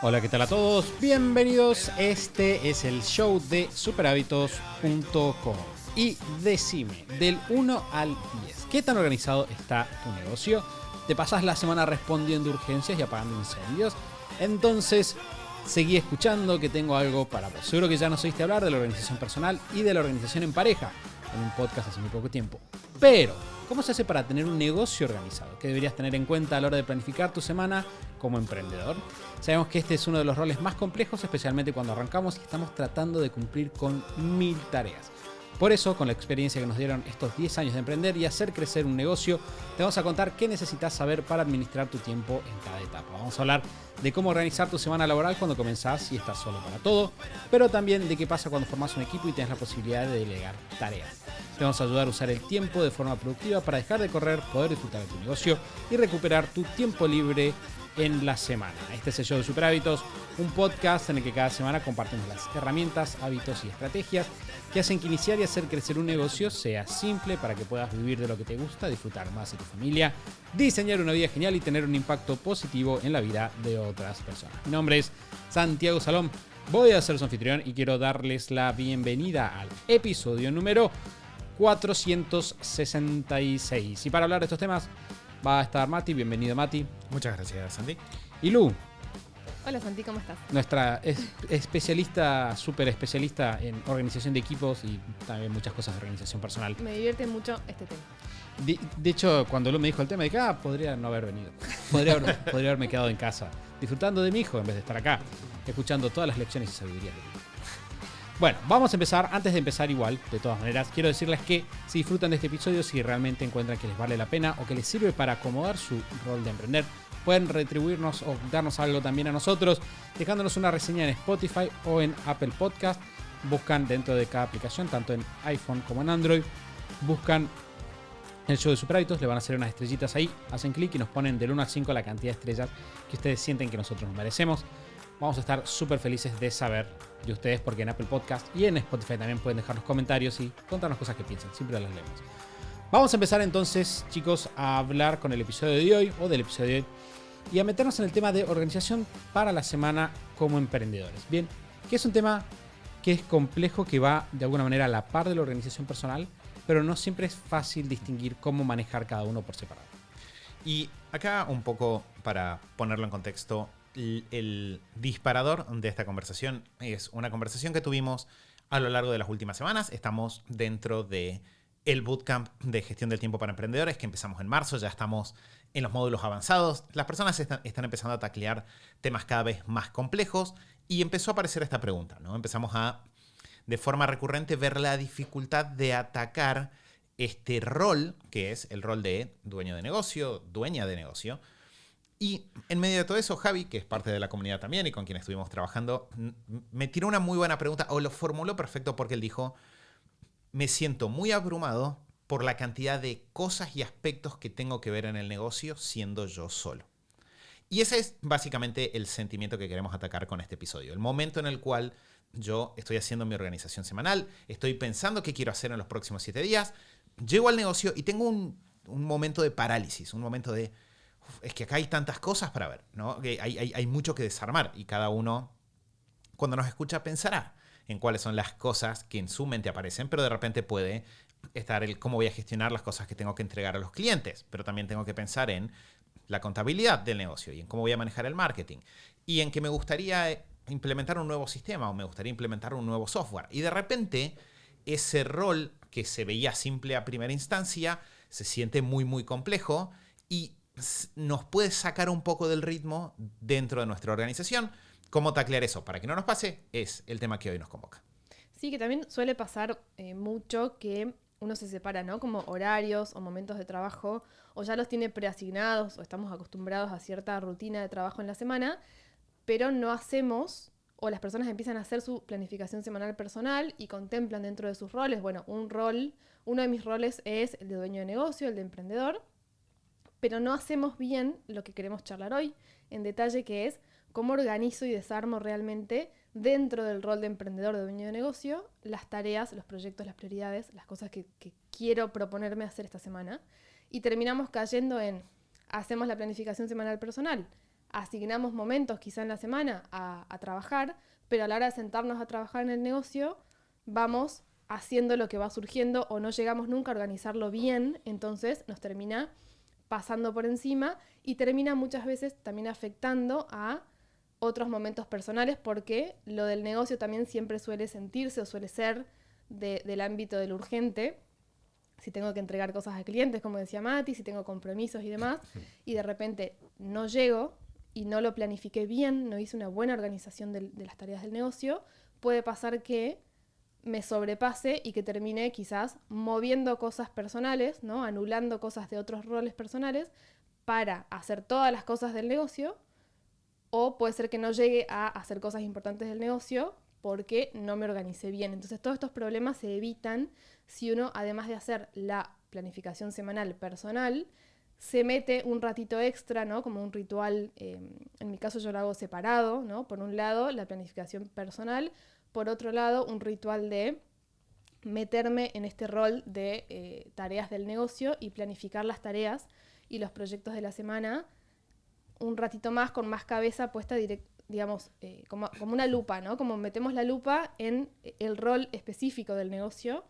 Hola, ¿qué tal a todos? Bienvenidos. Este es el show de superhábitos.com. Y decime, del 1 al 10, ¿qué tan organizado está tu negocio? ¿Te pasas la semana respondiendo urgencias y apagando incendios? Entonces, seguí escuchando que tengo algo para vos. Seguro que ya nos oíste hablar de la organización personal y de la organización en pareja en un podcast hace muy poco tiempo. Pero, ¿cómo se hace para tener un negocio organizado? ¿Qué deberías tener en cuenta a la hora de planificar tu semana como emprendedor? Sabemos que este es uno de los roles más complejos, especialmente cuando arrancamos y estamos tratando de cumplir con 1000 tareas. Por eso, con la experiencia que nos dieron estos 10 años de emprender y hacer crecer un negocio, te vamos a contar qué necesitas saber para administrar tu tiempo en cada etapa. Vamos a hablar de cómo organizar tu semana laboral cuando comenzás y estás solo para todo, pero también de qué pasa cuando formas un equipo y tienes la posibilidad de delegar tareas. Te vamos a ayudar a usar el tiempo de forma productiva para dejar de correr, poder disfrutar de tu negocio y recuperar tu tiempo libre en la semana. Este es el show de Super Hábitos, un podcast en el que cada semana compartimos las herramientas, hábitos y estrategias que hacen que iniciar y hacer crecer un negocio sea simple para que puedas vivir de lo que te gusta, disfrutar más de tu familia, diseñar una vida genial y tener un impacto positivo en la vida de otras personas. Mi nombre es Santiago Salom, voy a ser su anfitrión y quiero darles la bienvenida al episodio número 466. Y para hablar de estos temas va a estar Mati. Bienvenido, Mati. Muchas gracias, Santi. Y Lu, Hola Santi, ¿cómo estás? nuestra especialista, súper especialista en organización de equipos y también muchas cosas de organización personal. Me divierte mucho este tema. De hecho, cuando Lu me dijo el tema, dije, podría no haber venido. Podría haberme quedado en casa, disfrutando de mi hijo en vez de estar acá, escuchando todas las lecciones y sabidurías de Lu. Bueno, vamos a empezar. Antes de empezar igual, de todas maneras, quiero decirles que si disfrutan de este episodio, si realmente encuentran que les vale la pena o que les sirve para acomodar su rol de emprender, pueden retribuirnos o darnos algo también a nosotros, dejándonos una reseña en Spotify o en Apple Podcast. Buscan dentro de cada aplicación, tanto en iPhone como en Android, buscan el show de Super Hábitos, le van a hacer unas estrellitas ahí, hacen clic y nos ponen del 1 al 5 la cantidad de estrellas que ustedes sienten que nosotros nos merecemos. Vamos a estar súper felices de saber de ustedes, porque en Apple Podcast y en Spotify también pueden dejarnos comentarios y contarnos cosas que piensan. Siempre las leemos. Vamos a empezar entonces, chicos, a hablar con el episodio de hoy o del episodio de hoy y a meternos en el tema de organización para la semana como emprendedores. Bien, que es un tema que es complejo, que va de alguna manera a la par de la organización personal, pero no siempre es fácil distinguir cómo manejar cada uno por separado. Y acá un poco para ponerlo en contexto, el disparador de esta conversación es una conversación que tuvimos a lo largo de las últimas semanas. Estamos dentro de el bootcamp de gestión del tiempo para emprendedores que empezamos en marzo. Ya estamos en los módulos avanzados. Las personas están empezando a taclear temas cada vez más complejos y empezó a aparecer esta pregunta, ¿no? Empezamos a, de forma recurrente, ver la dificultad de atacar este rol, que es el rol de dueño de negocio, dueña de negocio. Y en medio de todo eso, Javi, que es parte de la comunidad también y con quien estuvimos trabajando, me tiró una muy buena pregunta, o lo formuló perfecto, porque él dijo: me siento muy abrumado por la cantidad de cosas y aspectos que tengo que ver en el negocio siendo yo solo. Y ese es básicamente el sentimiento que queremos atacar con este episodio. El momento en el cual yo estoy haciendo mi organización semanal, estoy pensando qué quiero hacer en los próximos 7 días, llego al negocio y tengo un momento de parálisis, un momento de: es que acá hay tantas cosas para ver, ¿no? Que hay mucho que desarmar y cada uno, cuando nos escucha, pensará en cuáles son las cosas que en su mente aparecen, pero de repente puede estar el cómo voy a gestionar las cosas que tengo que entregar a los clientes, pero también tengo que pensar en la contabilidad del negocio y en cómo voy a manejar el marketing y en que me gustaría implementar un nuevo sistema o me gustaría implementar un nuevo software. Y de repente ese rol que se veía simple a primera instancia se siente muy, muy complejo y nos puede sacar un poco del ritmo dentro de nuestra organización. ¿Cómo taclear eso? Para que no nos pase, es el tema que hoy nos convoca. Sí, que también suele pasar mucho que uno se separa, ¿no? Como horarios o momentos de trabajo, o ya los tiene preasignados o estamos acostumbrados a cierta rutina de trabajo en la semana, pero no hacemos, o las personas empiezan a hacer su planificación semanal personal y contemplan dentro de sus roles. Bueno, uno de mis roles es el de dueño de negocio, el de emprendedor, pero no hacemos bien lo que queremos charlar hoy en detalle, que es cómo organizo y desarmo realmente dentro del rol de emprendedor, de dueño de negocio, las tareas, los proyectos, las prioridades, las cosas que quiero proponerme hacer esta semana. Y terminamos cayendo en: hacemos la planificación semanal personal, asignamos momentos quizá en la semana a trabajar, pero a la hora de sentarnos a trabajar en el negocio, vamos haciendo lo que va surgiendo o no llegamos nunca a organizarlo bien, entonces nos termina pasando por encima y termina muchas veces también afectando a otros momentos personales, porque lo del negocio también siempre suele sentirse o suele ser del ámbito del urgente. Si tengo que entregar cosas a clientes, como decía Mati, si tengo compromisos y demás, y de repente no llego y no lo planifiqué bien, no hice una buena organización de las tareas del negocio, puede pasar que me sobrepase y que termine quizás moviendo cosas personales, ¿no? Anulando cosas de otros roles personales para hacer todas las cosas del negocio, o puede ser que no llegue a hacer cosas importantes del negocio porque no me organicé bien. Entonces todos estos problemas se evitan si uno, además de hacer la planificación semanal personal, se mete un ratito extra, ¿no? Como un ritual, en mi caso yo lo hago separado, ¿no? Por un lado, la planificación personal, por otro lado, un ritual de meterme en este rol de tareas del negocio y planificar las tareas y los proyectos de la semana un ratito más, con más cabeza puesta, digamos, como una lupa, ¿no? Como metemos la lupa en el rol específico del negocio,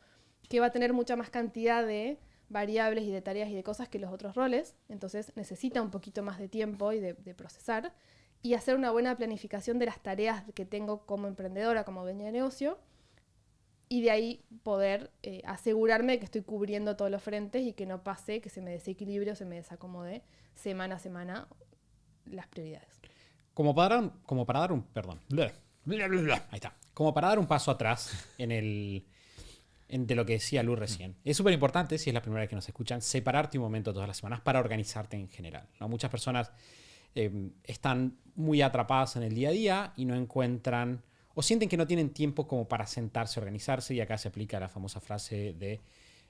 que va a tener mucha más cantidad de variables y de tareas y de cosas que los otros roles, entonces necesita un poquito más de tiempo y de procesar, y hacer una buena planificación de las tareas que tengo como emprendedora, como dueña de negocio, y de ahí poder asegurarme de que estoy cubriendo todos los frentes y que no pase, que se me desequilibre o se me desacomode semana a semana las prioridades. Como para dar un ahí está. Como para dar un paso atrás de lo que decía Lu recién. Es súper importante, si es la primera vez que nos escuchan, separarte un momento todas las semanas para organizarte en general, ¿no? Muchas personas están muy atrapadas en el día a día y no encuentran o sienten que no tienen tiempo como para sentarse a organizarse, y acá se aplica la famosa frase de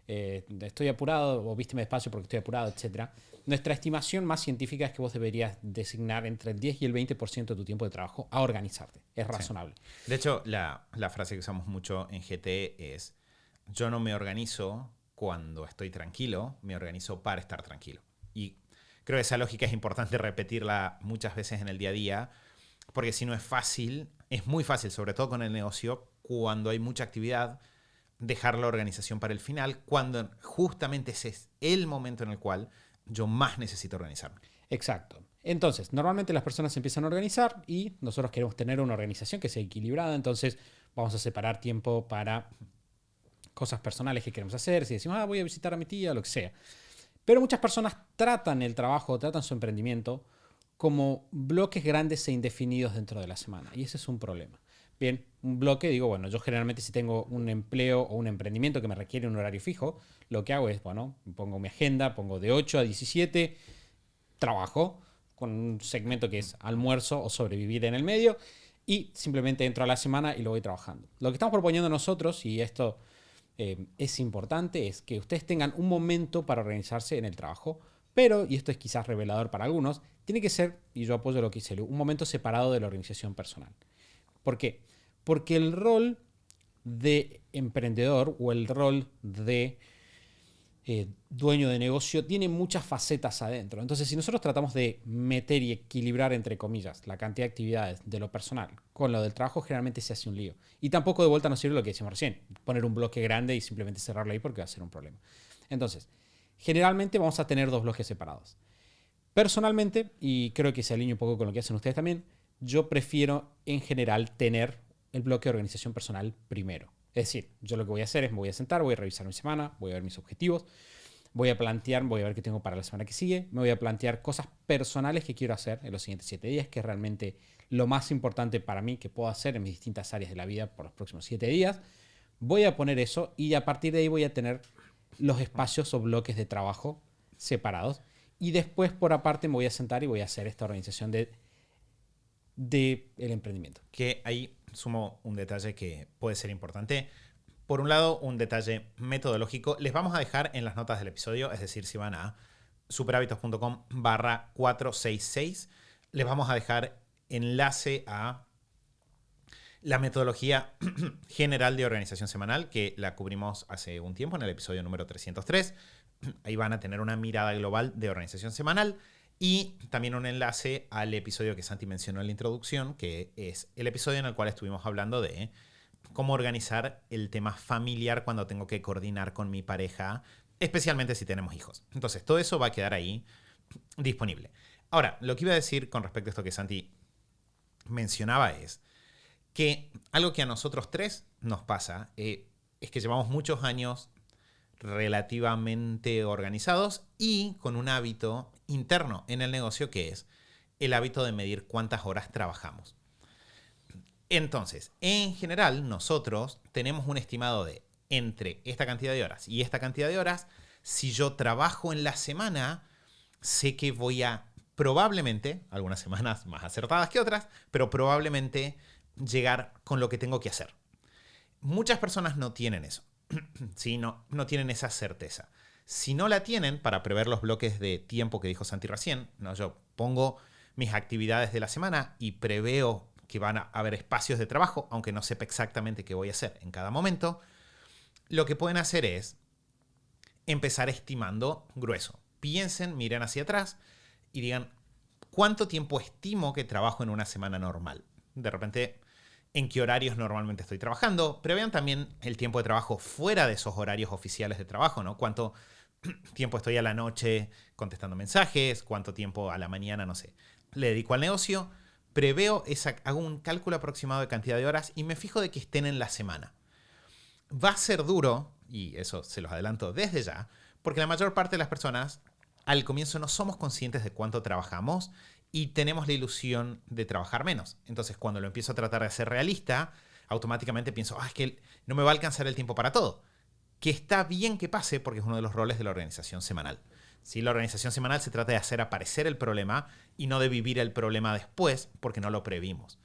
estoy apurado o vísteme despacio porque estoy apurado, etc. Nuestra estimación más científica es que vos deberías designar entre el 10 y el 20% de tu tiempo de trabajo a organizarte. Es razonable. Sí. De hecho, la frase que usamos mucho en GT es: yo no me organizo cuando estoy tranquilo, me organizo para estar tranquilo. Y creo que esa lógica es importante repetirla muchas veces en el día a día, porque si no es fácil, es muy fácil, sobre todo con el negocio, cuando hay mucha actividad, dejar la organización para el final, cuando justamente ese es el momento en el cual yo más necesito organizarme. Exacto. Entonces, normalmente las personas se empiezan a organizar y nosotros queremos tener una organización que sea equilibrada, entonces vamos a separar tiempo para cosas personales que queremos hacer, si decimos, voy a visitar a mi tía, lo que sea. Pero muchas personas tratan el trabajo, tratan su emprendimiento como bloques grandes e indefinidos dentro de la semana, y ese es un problema. Bien, un bloque, digo, bueno, yo generalmente si tengo un empleo o un emprendimiento que me requiere un horario fijo, lo que hago es, bueno, pongo mi agenda, pongo de 8 a 17, trabajo con un segmento que es almuerzo o sobrevivir en el medio, y simplemente entro a la semana y lo voy trabajando. Lo que estamos proponiendo nosotros, y esto es importante, es que ustedes tengan un momento para organizarse en el trabajo, pero, y esto es quizás revelador para algunos, tiene que ser, y yo apoyo lo que dice Lu, un momento separado de la organización personal. ¿Por qué? Porque el rol de emprendedor o el rol de dueño de negocio tiene muchas facetas adentro. Entonces, si nosotros tratamos de meter y equilibrar, entre comillas, la cantidad de actividades de lo personal con lo del trabajo, generalmente se hace un lío. Y tampoco de vuelta nos sirve lo que decíamos recién, poner un bloque grande y simplemente cerrarlo ahí porque va a ser un problema. Entonces, generalmente vamos a tener dos bloques separados. Personalmente, y creo que se alinea un poco con lo que hacen ustedes también, yo prefiero en general tener el bloque de organización personal primero. Es decir, yo lo que voy a hacer es me voy a sentar, voy a revisar mi semana, voy a ver mis objetivos, voy a ver qué tengo para la semana que sigue, me voy a plantear cosas personales que quiero hacer en los siguientes 7 días, que es realmente lo más importante para mí que puedo hacer en mis distintas áreas de la vida por los próximos 7 días. Voy a poner eso y a partir de ahí voy a tener los espacios o bloques de trabajo separados, y después por aparte me voy a sentar y voy a hacer esta organización de el emprendimiento. Que ahí sumo un detalle que puede ser importante. Por un lado, un detalle metodológico. Les vamos a dejar en las notas del episodio, es decir, si van a superhábitos.com/466, les vamos a dejar enlace a la metodología general de organización semanal, que la cubrimos hace un tiempo en el episodio número 303. Ahí van a tener una mirada global de organización semanal. Y también un enlace al episodio que Santi mencionó en la introducción, que es el episodio en el cual estuvimos hablando de cómo organizar el tema familiar cuando tengo que coordinar con mi pareja, especialmente si tenemos hijos. Entonces, todo eso va a quedar ahí disponible. Ahora, lo que iba a decir con respecto a esto que Santi mencionaba es que algo que a nosotros tres nos pasa es que llevamos muchos años relativamente organizados y con un hábito interno en el negocio que es el hábito de medir cuántas horas trabajamos. Entonces, en general, nosotros tenemos un estimado de entre esta cantidad de horas y esta cantidad de horas. Si yo trabajo en la semana, sé que voy a probablemente, algunas semanas más acertadas que otras, pero probablemente llegar con lo que tengo que hacer. Muchas personas no tienen eso. Sí, no tienen esa certeza. Si no la tienen, para prever los bloques de tiempo que dijo Santi recién, ¿no? Yo pongo mis actividades de la semana y preveo que van a haber espacios de trabajo, aunque no sepa exactamente qué voy a hacer en cada momento. Lo que pueden hacer es empezar estimando grueso. Piensen, miren hacia atrás y digan, ¿cuánto tiempo estimo que trabajo en una semana normal? De repente, ¿en qué horarios normalmente estoy trabajando? Prevean también el tiempo de trabajo fuera de esos horarios oficiales de trabajo, ¿no? ¿Cuánto tiempo estoy a la noche contestando mensajes? ¿Cuánto tiempo a la mañana, no sé, le dedico al negocio? Preveo hago un cálculo aproximado de cantidad de horas y me fijo de que estén en la semana. Va a ser duro, y eso se los adelanto desde ya, porque la mayor parte de las personas al comienzo no somos conscientes de cuánto trabajamos y tenemos la ilusión de trabajar menos. Entonces, cuando lo empiezo a tratar de ser realista, automáticamente pienso, es que no me va a alcanzar el tiempo para todo. Que está bien que pase porque es uno de los roles de la organización semanal. ¿Sí? La organización semanal se trata de hacer aparecer el problema y no de vivir el problema después porque no lo previmos.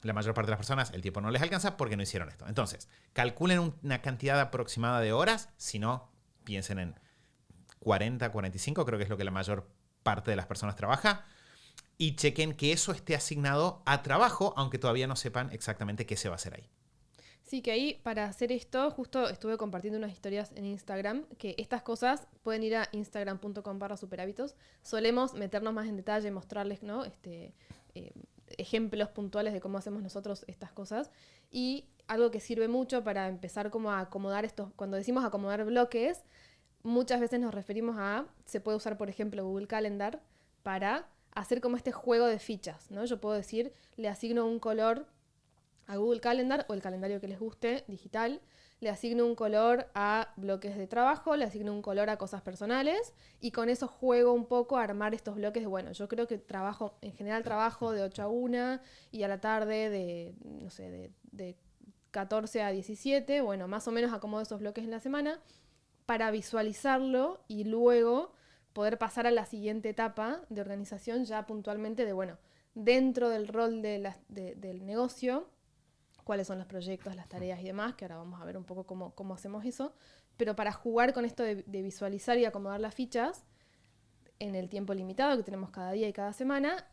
La mayor parte de las personas el tiempo no les alcanza porque no hicieron esto. Entonces, calculen una cantidad aproximada de horas. Si no, piensen en 40, 45, creo que es lo que la mayor parte de las personas trabaja. Y chequen que eso esté asignado a trabajo, aunque todavía no sepan exactamente qué se va a hacer ahí. Sí, que ahí para hacer esto, justo estuve compartiendo unas historias en Instagram, que estas cosas pueden ir a instagram.com/superhábitos. Solemos meternos más en detalle, mostrarles, ¿no? Ejemplos puntuales de cómo hacemos nosotros estas cosas. Y algo que sirve mucho para empezar como a acomodar estos, cuando decimos acomodar bloques, muchas veces nos referimos se puede usar, por ejemplo, Google Calendar para hacer como este juego de fichas, ¿no? Yo puedo decir, le asigno un color a Google Calendar o el calendario que les guste, digital, le asigno un color a bloques de trabajo, le asigno un color a cosas personales y con eso juego un poco a armar estos bloques de, bueno, yo creo que en general trabajo de 8 a 1 y a la tarde de 14 a 17, bueno, más o menos acomodo esos bloques en la semana para visualizarlo y luego poder pasar a la siguiente etapa de organización ya puntualmente de, bueno, dentro del rol del negocio, cuáles son los proyectos, las tareas y demás, que ahora vamos a ver un poco cómo hacemos eso, pero para jugar con esto de visualizar y acomodar las fichas en el tiempo limitado que tenemos cada día y cada semana,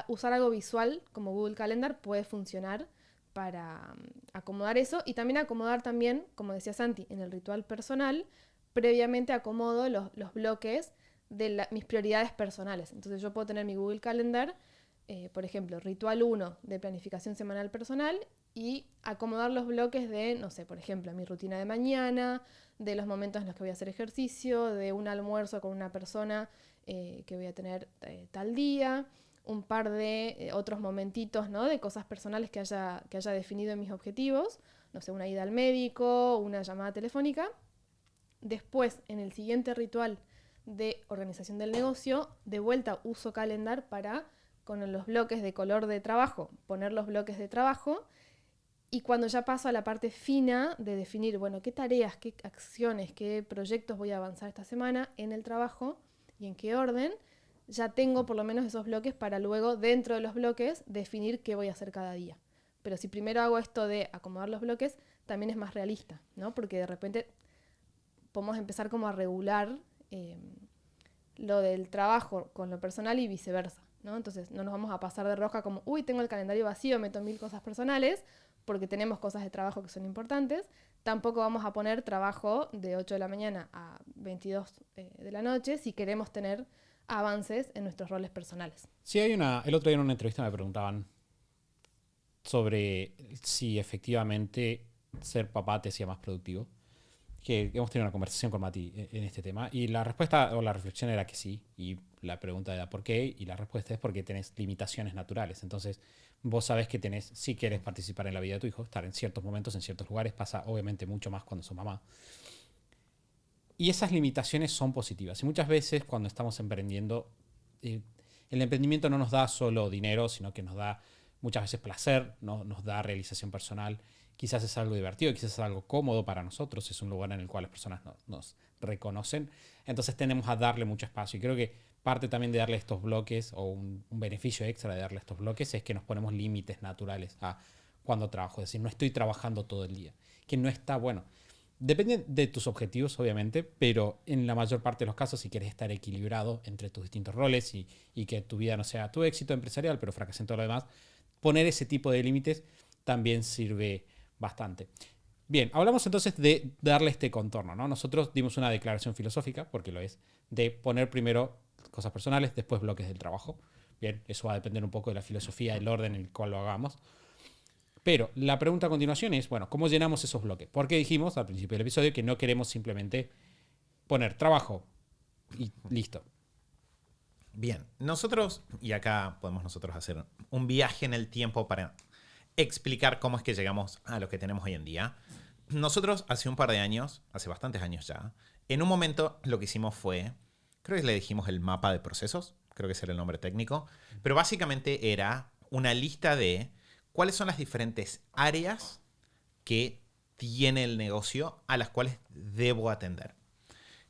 usar algo visual como Google Calendar puede funcionar para acomodar eso y también acomodar también, como decía Santi, en el ritual personal, previamente acomodo los bloques de mis prioridades personales. Entonces yo puedo tener mi Google Calendar, por ejemplo, ritual 1 de planificación semanal personal y acomodar los bloques de, no sé, por ejemplo, mi rutina de mañana, de los momentos en los que voy a hacer ejercicio, de un almuerzo con una persona que voy a tener tal día, un par de otros momentitos, ¿no? De cosas personales que haya definido en mis objetivos, no sé, una ida al médico, una llamada telefónica. Después, en el siguiente ritual de organización del negocio, de vuelta uso Calendar para, con los bloques de color de trabajo, poner los bloques de trabajo. Y cuando ya paso a la parte fina de definir, bueno, qué tareas, qué acciones, qué proyectos voy a avanzar esta semana en el trabajo y en qué orden, ya tengo por lo menos esos bloques para luego, dentro de los bloques, definir qué voy a hacer cada día. Pero si primero hago esto de acomodar los bloques, también es más realista, ¿no? Porque de repente podemos empezar como a regular lo del trabajo con lo personal y viceversa, ¿no? Entonces no nos vamos a pasar de rosca como, tengo el calendario vacío, meto 1000 cosas personales, porque tenemos cosas de trabajo que son importantes. Tampoco vamos a poner trabajo de 8 de la mañana a 22 de la noche si queremos tener avances en nuestros roles personales. Sí, el otro día en una entrevista me preguntaban sobre si efectivamente ser papá te hacía más productivo. Que hemos tenido una conversación con Mati en este tema. Y la respuesta o la reflexión era que sí. Y la pregunta era ¿por qué? Y la respuesta es porque tenés limitaciones naturales. Entonces, vos sabés que si querés participar en la vida de tu hijo, estar en ciertos momentos, en ciertos lugares, pasa obviamente mucho más cuando sos mamá. Y esas limitaciones son positivas. Y muchas veces cuando estamos emprendiendo, el emprendimiento no nos da solo dinero, sino que nos da muchas veces placer, ¿no? Nos da realización personal. Quizás es algo divertido, quizás es algo cómodo para nosotros, es un lugar en el cual las personas nos reconocen. Entonces tenemos a darle mucho espacio. Y creo que parte también de darle estos bloques, o un beneficio extra de darle estos bloques, es que nos ponemos límites naturales a cuando trabajo. Es decir, no estoy trabajando todo el día, que no está bueno. Depende de tus objetivos, obviamente, pero en la mayor parte de los casos, si quieres estar equilibrado entre tus distintos roles y que tu vida no sea tu éxito empresarial, pero fracase en todo lo demás, poner ese tipo de límites también sirve bastante. Bien, hablamos entonces de darle este contorno, ¿no? Nosotros dimos una declaración filosófica, porque lo es, de poner primero cosas personales, después bloques del trabajo. Bien, eso va a depender un poco de la filosofía, del orden en el cual lo hagamos. Pero la pregunta a continuación es, bueno, ¿cómo llenamos esos bloques? Porque dijimos al principio del episodio que no queremos simplemente poner trabajo y listo. Bien, nosotros, y acá podemos nosotros hacer un viaje en el tiempo para explicar cómo es que llegamos a lo que tenemos hoy en día. Nosotros hace un par de años, hace bastantes años ya, en un momento lo que hicimos fue, creo que le dijimos el mapa de procesos, creo que ese era el nombre técnico, pero básicamente era una lista de cuáles son las diferentes áreas que tiene el negocio a las cuales debo atender,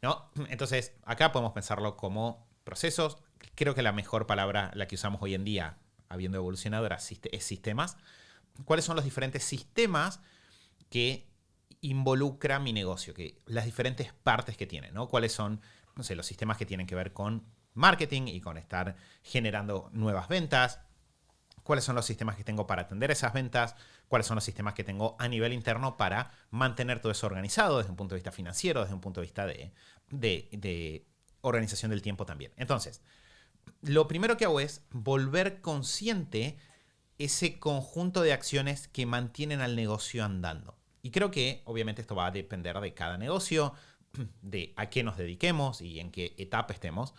¿no? Entonces, acá podemos pensarlo como procesos. Creo que la mejor palabra, la que usamos hoy en día, habiendo evolucionado, es sistemas. ¿Cuáles son los diferentes sistemas que involucra mi negocio? Las diferentes partes que tiene, ¿no? ¿Cuáles son, no sé, los sistemas que tienen que ver con marketing y con estar generando nuevas ventas? ¿Cuáles son los sistemas que tengo para atender esas ventas? ¿Cuáles son los sistemas que tengo a nivel interno para mantener todo eso organizado desde un punto de vista financiero, desde un punto de vista de organización del tiempo también? Entonces, lo primero que hago es volver consciente ese conjunto de acciones que mantienen al negocio andando. Y creo que, obviamente, esto va a depender de cada negocio, de a qué nos dediquemos y en qué etapa estemos.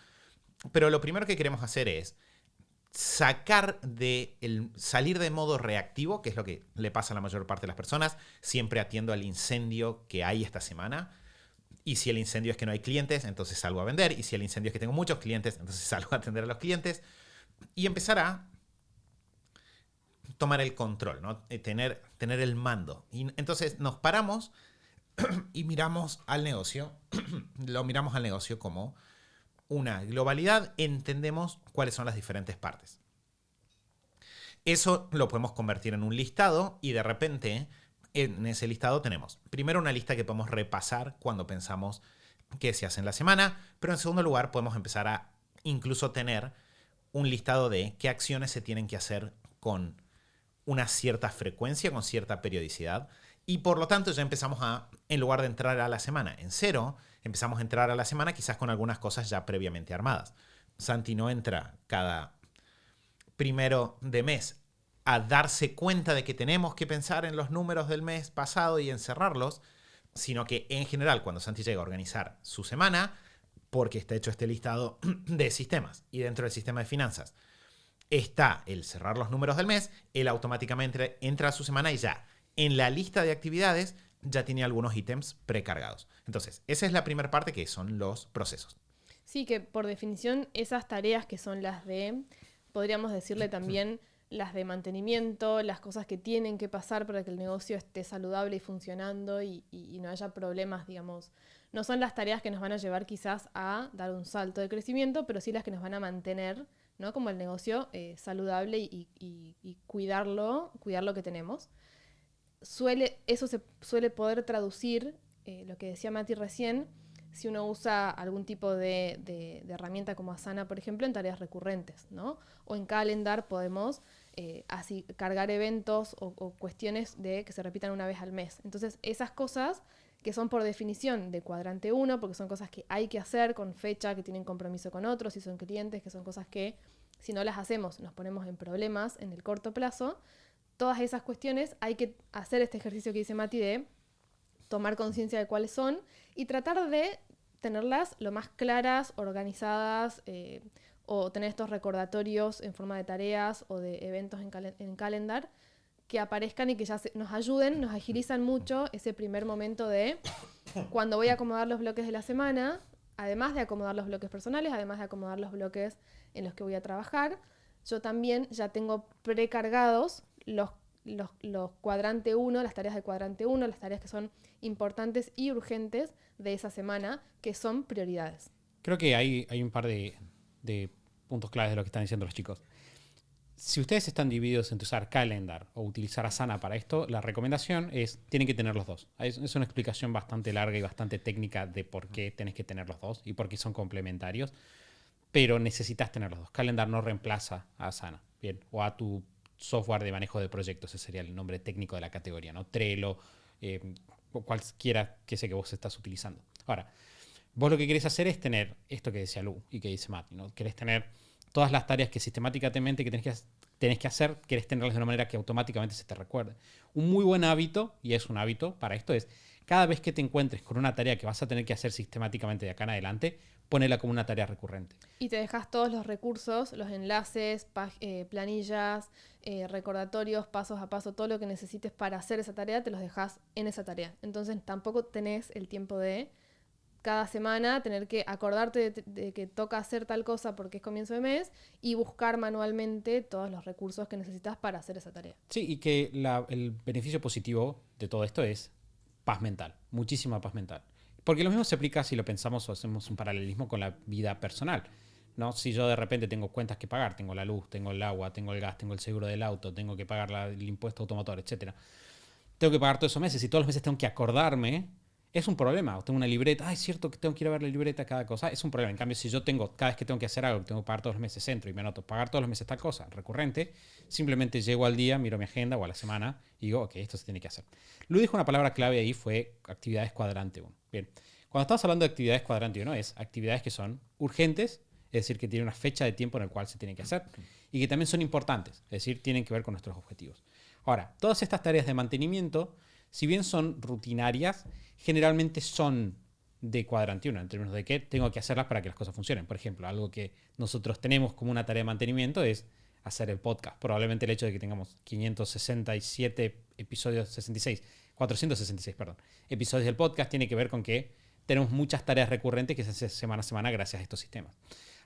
Pero lo primero que queremos hacer es salir de modo reactivo, que es lo que le pasa a la mayor parte de las personas. Siempre atiendo al incendio que hay esta semana. Y si el incendio es que no hay clientes, entonces salgo a vender. Y si el incendio es que tengo muchos clientes, entonces salgo a atender a los clientes. Y empezar a tomar el control, ¿no? Tener el mando. Y entonces nos paramos y miramos al negocio. Lo miramos al negocio como una globalidad. Entendemos cuáles son las diferentes partes. Eso lo podemos convertir en un listado y de repente en ese listado tenemos primero una lista que podemos repasar cuando pensamos qué se hace en la semana, pero en segundo lugar podemos empezar a incluso tener un listado de qué acciones se tienen que hacer con una cierta frecuencia, con cierta periodicidad, y por lo tanto ya empezamos en lugar de entrar a la semana en cero, empezamos a entrar a la semana quizás con algunas cosas ya previamente armadas. Santi no entra cada primero de mes a darse cuenta de que tenemos que pensar en los números del mes pasado y encerrarlos, sino que en general cuando Santi llega a organizar su semana, porque está hecho este listado de sistemas y dentro del sistema de finanzas está el cerrar los números del mes, él automáticamente entra a su semana y ya en la lista de actividades ya tiene algunos ítems precargados. Entonces, esa es la primera parte, que son los procesos. Sí, que por definición esas tareas que son las de, podríamos decirle también, las de mantenimiento, las cosas que tienen que pasar para que el negocio esté saludable y funcionando y no haya problemas, digamos. No son las tareas que nos van a llevar quizás a dar un salto de crecimiento, pero sí las que nos van a mantener, ¿no? Como el negocio saludable y cuidar lo que tenemos. Eso se suele poder traducir, lo que decía Mati recién, si uno usa algún tipo de herramienta como Asana, por ejemplo, en tareas recurrentes, ¿no? O en Calendar podemos así cargar eventos o cuestiones que se repitan una vez al mes. Entonces, esas cosas que son por definición de cuadrante 1, porque son cosas que hay que hacer con fecha, que tienen compromiso con otros, si son clientes, que son cosas que si no las hacemos nos ponemos en problemas en el corto plazo. Todas esas cuestiones hay que hacer este ejercicio que dice Mati de tomar conciencia de cuáles son y tratar de tenerlas lo más claras, organizadas, o tener estos recordatorios en forma de tareas o de eventos en calendar que aparezcan y que ya nos ayuden, nos agilizan mucho ese primer momento de cuando voy a acomodar los bloques de la semana, además de acomodar los bloques personales, además de acomodar los bloques en los que voy a trabajar, yo también ya tengo precargados los cuadrante 1, las tareas de cuadrante 1, las tareas que son importantes y urgentes de esa semana, que son prioridades. Creo que hay un par de puntos claves de lo que están diciendo los chicos. Si ustedes están divididos entre usar Calendar o utilizar Asana para esto, la recomendación es, tienen que tener los dos. Es una explicación bastante larga y bastante técnica de por qué tenés que tener los dos y por qué son complementarios, pero necesitas tener los dos. Calendar no reemplaza a Asana, ¿bien? O a tu software de manejo de proyectos, ese sería el nombre técnico de la categoría, ¿no? Trello, o cualquiera que sea que vos estás utilizando. Ahora, vos lo que querés hacer es tener esto que decía Lu y que dice Mati, ¿no? Querés tener todas las tareas que sistemáticamente que tenés que hacer, querés tenerlas de una manera que automáticamente se te recuerde. Un muy buen hábito, y es un hábito para esto, es cada vez que te encuentres con una tarea que vas a tener que hacer sistemáticamente de acá en adelante, ponela como una tarea recurrente. Y te dejas todos los recursos, los enlaces, planillas, recordatorios, pasos a paso, todo lo que necesites para hacer esa tarea, te los dejas en esa tarea. Entonces tampoco tenés el tiempo de cada semana tener que acordarte de que toca hacer tal cosa porque es comienzo de mes y buscar manualmente todos los recursos que necesitas para hacer esa tarea. Sí, y que el beneficio positivo de todo esto es paz mental, muchísima paz mental. Porque lo mismo se aplica si lo pensamos o hacemos un paralelismo con la vida personal, ¿no? Si yo de repente tengo cuentas que pagar, tengo la luz, tengo el agua, tengo el gas, tengo el seguro del auto, tengo que pagar el impuesto automotor, etc. Tengo que pagar todos esos meses y todos los meses tengo que acordarme. Es un problema. O tengo una libreta. Es cierto que tengo que ir a ver la libreta cada cosa. Es un problema. En cambio, si yo cada vez que tengo que hacer algo, que tengo que pagar todos los meses, entro y me anoto pagar todos los meses tal cosa, recurrente, simplemente llego al día, miro mi agenda o a la semana y digo, ok, esto se tiene que hacer. Lu dijo una palabra clave ahí, fue actividades cuadrante 1. Bien. Cuando estamos hablando de actividades cuadrante 1, es actividades que son urgentes, es decir, que tienen una fecha de tiempo en el cual se tienen que hacer, y que también son importantes, es decir, tienen que ver con nuestros objetivos. Ahora, todas estas tareas de mantenimiento, si bien son rutinarias, generalmente son de cuadrante 1, en términos de que tengo que hacerlas para que las cosas funcionen. Por ejemplo, algo que nosotros tenemos como una tarea de mantenimiento es hacer el podcast. Probablemente el hecho de que tengamos 567 episodios, 466, episodios del podcast tiene que ver con que tenemos muchas tareas recurrentes que se hacen semana a semana gracias a estos sistemas.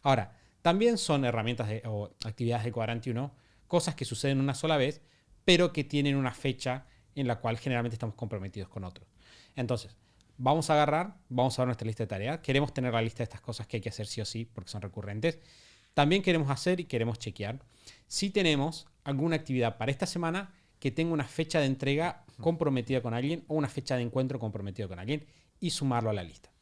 Ahora, también son herramientas o actividades de cuadrante 1, cosas que suceden una sola vez, pero que tienen una fecha en la cual generalmente estamos comprometidos con otros. Entonces, vamos a ver nuestra lista de tareas. Queremos tener la lista de estas cosas que hay que hacer sí o sí porque son recurrentes. También queremos hacer y queremos chequear si tenemos alguna actividad para esta semana que tenga una fecha de entrega comprometida con alguien o una fecha de encuentro comprometida con alguien y sumarlo a la lista.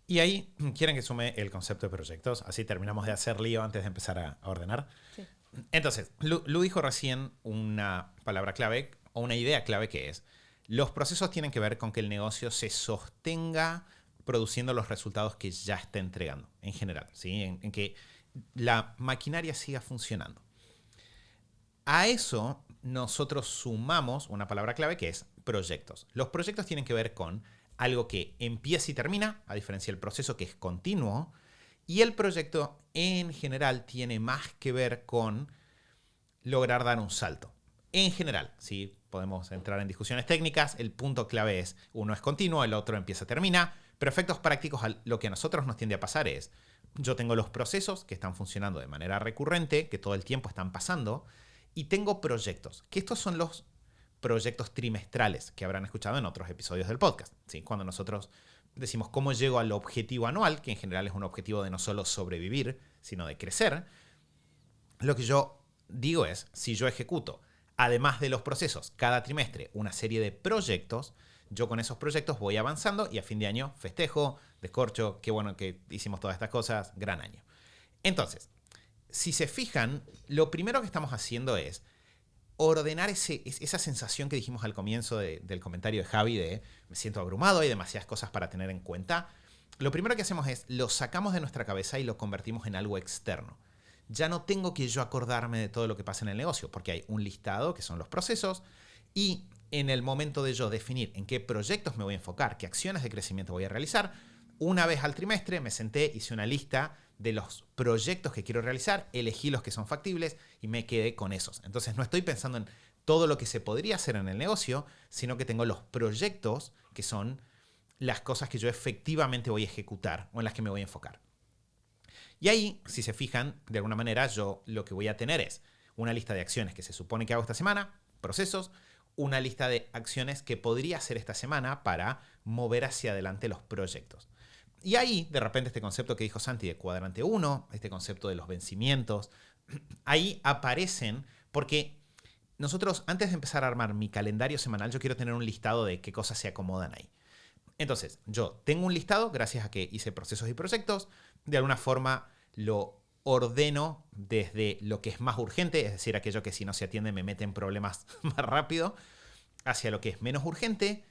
Y ahí quieren que sume el concepto de proyectos. Así terminamos de hacer lío antes de empezar a ordenar. Sí. Entonces, Lu dijo recién una palabra clave o una idea clave que es: los procesos tienen que ver con que el negocio se sostenga produciendo los resultados que ya está entregando, en general, ¿sí? En que la maquinaria siga funcionando. A eso nosotros sumamos una palabra clave que es proyectos. Los proyectos tienen que ver con algo que empieza y termina, a diferencia del proceso que es continuo, y el proyecto en general tiene más que ver con lograr dar un salto. En general, ¿sí? Podemos entrar en discusiones técnicas, el punto clave es uno es continuo, el otro empieza, termina, pero efectos prácticos lo que a nosotros nos tiende a pasar es, yo tengo los procesos que están funcionando de manera recurrente, que todo el tiempo están pasando, y tengo proyectos, que estos son los proyectos trimestrales que habrán escuchado en otros episodios del podcast, ¿sí? Cuando nosotros decimos cómo llego al objetivo anual, que en general es un objetivo de no solo sobrevivir, sino de crecer, lo que yo digo es, si yo ejecuto, además de los procesos, cada trimestre una serie de proyectos, yo con esos proyectos voy avanzando y a fin de año festejo, descorcho, qué bueno que hicimos todas estas cosas, gran año. Entonces, si se fijan, lo primero que estamos haciendo es ordenar esa sensación que dijimos al comienzo del comentario de Javi de me siento abrumado, hay demasiadas cosas para tener en cuenta. Lo primero que hacemos es lo sacamos de nuestra cabeza y lo convertimos en algo externo. Ya no tengo que yo acordarme de todo lo que pasa en el negocio, porque hay un listado que son los procesos y en el momento de yo definir en qué proyectos me voy a enfocar, qué acciones de crecimiento voy a realizar, una vez al trimestre me senté, hice una lista de los proyectos que quiero realizar, elegí los que son factibles y me quedé con esos. Entonces no estoy pensando en todo lo que se podría hacer en el negocio, sino que tengo los proyectos que son las cosas que yo efectivamente voy a ejecutar o en las que me voy a enfocar. Y ahí, si se fijan, de alguna manera yo lo que voy a tener es una lista de acciones que se supone que hago esta semana, procesos, una lista de acciones que podría hacer esta semana para mover hacia adelante los proyectos. Y ahí, de repente, este concepto que dijo Santi de cuadrante 1, este concepto de los vencimientos, ahí aparecen porque nosotros, antes de empezar a armar mi calendario semanal, yo quiero tener un listado de qué cosas se acomodan ahí. Entonces, yo tengo un listado, gracias a que hice procesos y proyectos, de alguna forma lo ordeno desde lo que es más urgente, es decir, aquello que si no se atiende me mete en problemas más rápido, hacia lo que es menos urgente.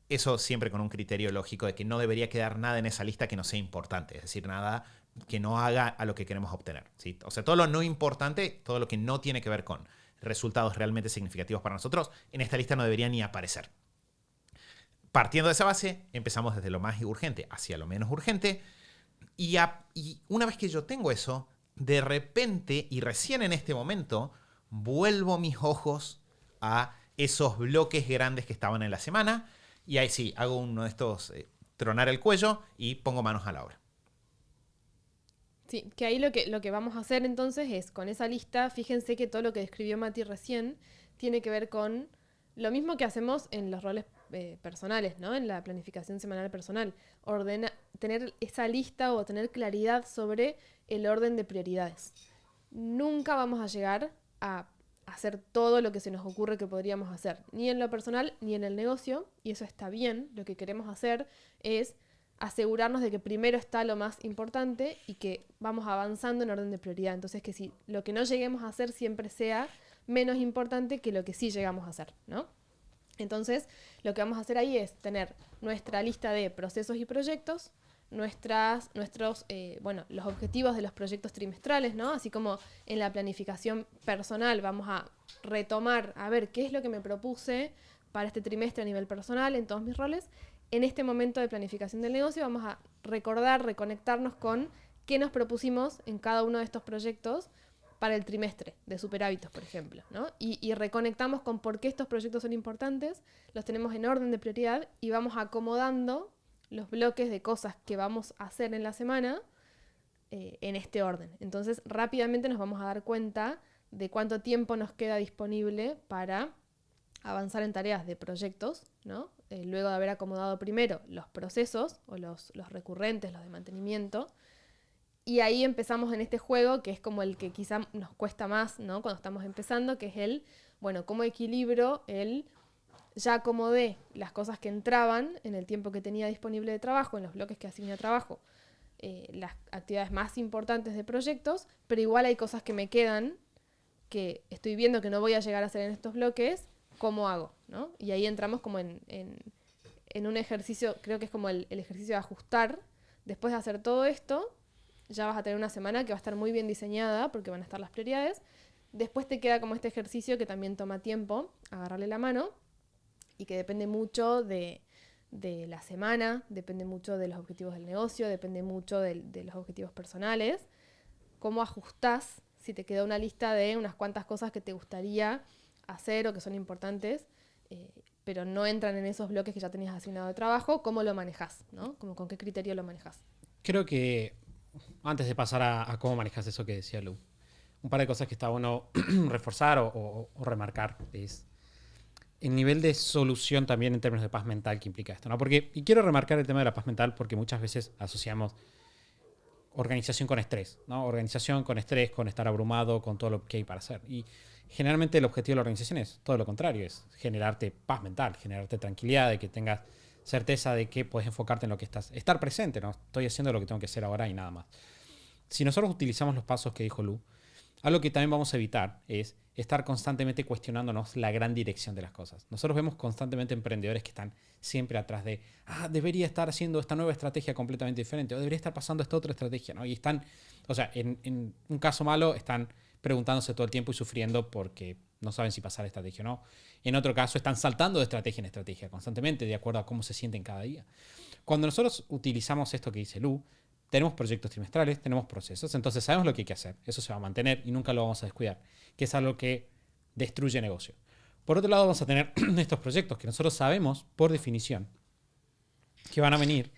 Eso siempre con un criterio lógico de que no debería quedar nada en esa lista que no sea importante, es decir, nada que no haga a lo que queremos obtener, ¿sí? O sea, todo lo no importante, todo lo que no tiene que ver con resultados realmente significativos para nosotros, en esta lista no debería ni aparecer. Partiendo de esa base, empezamos desde lo más urgente hacia lo menos urgente. Y una vez que yo tengo eso, de repente, y recién en este momento, vuelvo mis ojos a esos bloques grandes que estaban en la semana. Y ahí sí, hago uno de estos, tronar el cuello y pongo manos a la obra. Sí, que ahí lo que vamos a hacer entonces es, con esa lista, fíjense que todo lo que describió Mati recién tiene que ver con lo mismo que hacemos en los roles personales, ¿no? En la planificación semanal personal. Tener esa lista o tener claridad sobre el orden de prioridades. Nunca vamos a llegar a hacer todo lo que se nos ocurre que podríamos hacer, ni en lo personal ni en el negocio, y eso está bien. Lo que queremos hacer es asegurarnos de que primero está lo más importante y que vamos avanzando en orden de prioridad. Entonces, que si lo que no lleguemos a hacer siempre sea menos importante que lo que sí llegamos a hacer, ¿no? Entonces, lo que vamos a hacer ahí es tener nuestra lista de procesos y proyectos, los objetivos de los proyectos trimestrales, ¿no? Así como en la planificación personal vamos a retomar, a ver qué es lo que me propuse para este trimestre a nivel personal en todos mis roles. En este momento de planificación del negocio vamos a reconectarnos con qué nos propusimos en cada uno de estos proyectos para el trimestre de Superhábitos, por ejemplo, ¿no? Y reconectamos con por qué estos proyectos son importantes, los tenemos en orden de prioridad y vamos acomodando los bloques de cosas que vamos a hacer en la semana en este orden. Entonces, rápidamente nos vamos a dar cuenta de cuánto tiempo nos queda disponible para avanzar en tareas de proyectos, ¿no? Luego de haber acomodado primero los procesos o los recurrentes, los de mantenimiento. Y ahí empezamos en este juego, que es como el que quizá nos cuesta más, ¿no? Cuando estamos empezando, que es cómo equilibro ya acomodé las cosas que entraban en el tiempo que tenía disponible de trabajo, en los bloques que asigné a trabajo, las actividades más importantes de proyectos, pero igual hay cosas que me quedan, que estoy viendo que no voy a llegar a hacer en estos bloques, ¿cómo hago? ¿No? Y ahí entramos como en un ejercicio, creo que es como el ejercicio de ajustar. Después de hacer todo esto, ya vas a tener una semana que va a estar muy bien diseñada porque van a estar las prioridades. Después te queda como este ejercicio que también toma tiempo, agarrarle la mano, y que depende mucho de la semana, depende mucho de los objetivos del negocio, depende mucho de los objetivos personales. ¿Cómo ajustás si te queda una lista de unas cuantas cosas que te gustaría hacer o que son importantes, pero no entran en esos bloques que ya tenías asignado de trabajo? ¿Cómo lo manejás, ¿no? ¿Con qué criterio lo manejás? Creo que antes de pasar a cómo manejas eso que decía Lu, un par de cosas que está bueno reforzar o remarcar es el nivel de solución también en términos de paz mental que implica esto, ¿no? Y quiero remarcar el tema de la paz mental porque muchas veces asociamos organización con estrés, ¿no? Organización con estrés, con estar abrumado, con todo lo que hay para hacer. Y generalmente el objetivo de la organización es todo lo contrario, es generarte paz mental, generarte tranquilidad, de que tengas certeza de que puedes enfocarte en lo que estás, estar presente, ¿no? Estoy haciendo lo que tengo que hacer ahora y nada más. Si nosotros utilizamos los pasos que dijo Lu, algo que también vamos a evitar es estar constantemente cuestionándonos la gran dirección de las cosas. Nosotros vemos constantemente emprendedores que están siempre atrás de, debería estar haciendo esta nueva estrategia completamente diferente, o debería estar pasando esta otra estrategia, ¿no? Y están, o sea, en un caso malo, están preguntándose todo el tiempo y sufriendo porque no saben si pasar estrategia o no. En otro caso, están saltando de estrategia en estrategia constantemente, de acuerdo a cómo se sienten cada día. Cuando nosotros utilizamos esto que dice Lu, tenemos proyectos trimestrales, tenemos procesos, entonces sabemos lo que hay que hacer. Eso se va a mantener y nunca lo vamos a descuidar, que es algo que destruye negocio. Por otro lado, vamos a tener estos proyectos que nosotros sabemos, por definición, que van a venir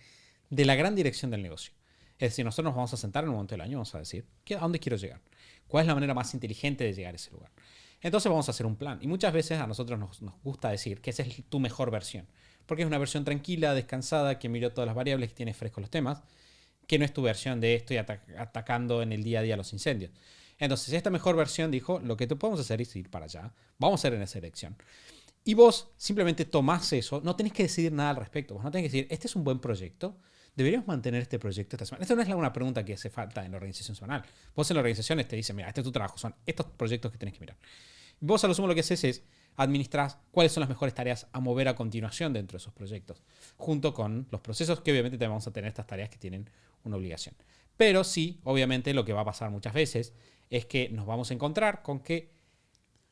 de la gran dirección del negocio. Es decir, nosotros nos vamos a sentar en un momento del año y vamos a decir, ¿a dónde quiero llegar? ¿Cuál es la manera más inteligente de llegar a ese lugar? Entonces vamos a hacer un plan. Y muchas veces a nosotros nos gusta decir que esa es tu mejor versión. Porque es una versión tranquila, descansada, que miró todas las variables, que tiene frescos los temas, que no es tu versión de estoy atacando en el día a día los incendios. Entonces, esta mejor versión dijo, lo que te podemos hacer es ir para allá, vamos a hacer en esa dirección. Y vos simplemente tomás eso, no tenés que decidir nada al respecto, vos no tenés que decir, este es un buen proyecto, deberíamos mantener este proyecto esta semana. Esta no es una pregunta que hace falta en la organización semanal. Vos en la organización te dicen, mira, este es tu trabajo, son estos proyectos que tenés que mirar. Vos a lo sumo lo que haces es administrar cuáles son las mejores tareas a mover a continuación dentro de esos proyectos, junto con los procesos que obviamente te vamos a tener estas tareas que tienen una obligación. Pero sí, obviamente lo que va a pasar muchas veces es que nos vamos a encontrar con que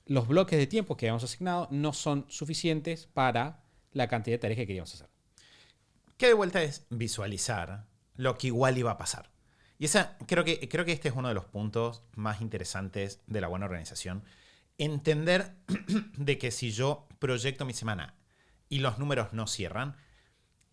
los bloques de tiempo que habíamos asignado no son suficientes para la cantidad de tareas que queríamos hacer. Que de vuelta es visualizar lo que igual iba a pasar. Y creo que este es uno de los puntos más interesantes de la buena organización. Entender de que si yo proyecto mi semana y los números no cierran,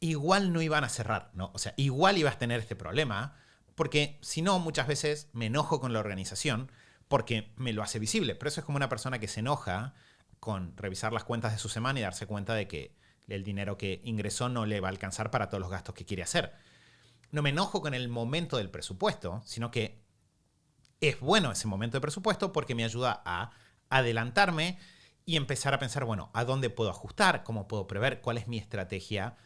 igual no iban a cerrar, ¿no? O sea, igual ibas a tener este problema, porque si no, muchas veces me enojo con la organización porque me lo hace visible. Pero eso es como una persona que se enoja con revisar las cuentas de su semana y darse cuenta de que el dinero que ingresó no le va a alcanzar para todos los gastos que quiere hacer. No me enojo con el momento del presupuesto, sino que es bueno ese momento de presupuesto porque me ayuda a adelantarme y empezar a pensar, bueno, ¿a dónde puedo ajustar? ¿Cómo puedo prever? ¿Cuál es mi estrategia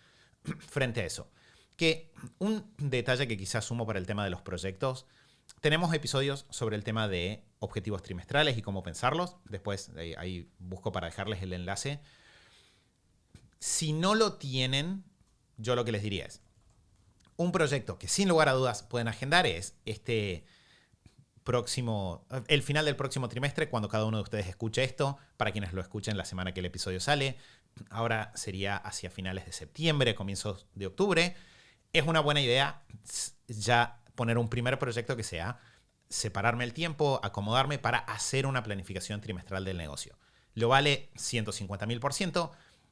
frente a eso? Que un detalle que quizás sumo para el tema de los proyectos, tenemos episodios sobre el tema de objetivos trimestrales y cómo pensarlos. Después ahí busco para dejarles el enlace. Si no lo tienen, yo lo que les diría es, un proyecto que sin lugar a dudas pueden agendar es el final del próximo trimestre, cuando cada uno de ustedes escuche esto, para quienes lo escuchen la semana que el episodio sale. Ahora sería hacia finales de septiembre, comienzos de octubre. Es una buena idea ya poner un primer proyecto que sea separarme el tiempo, acomodarme para hacer una planificación trimestral del negocio. Lo vale 150.000%.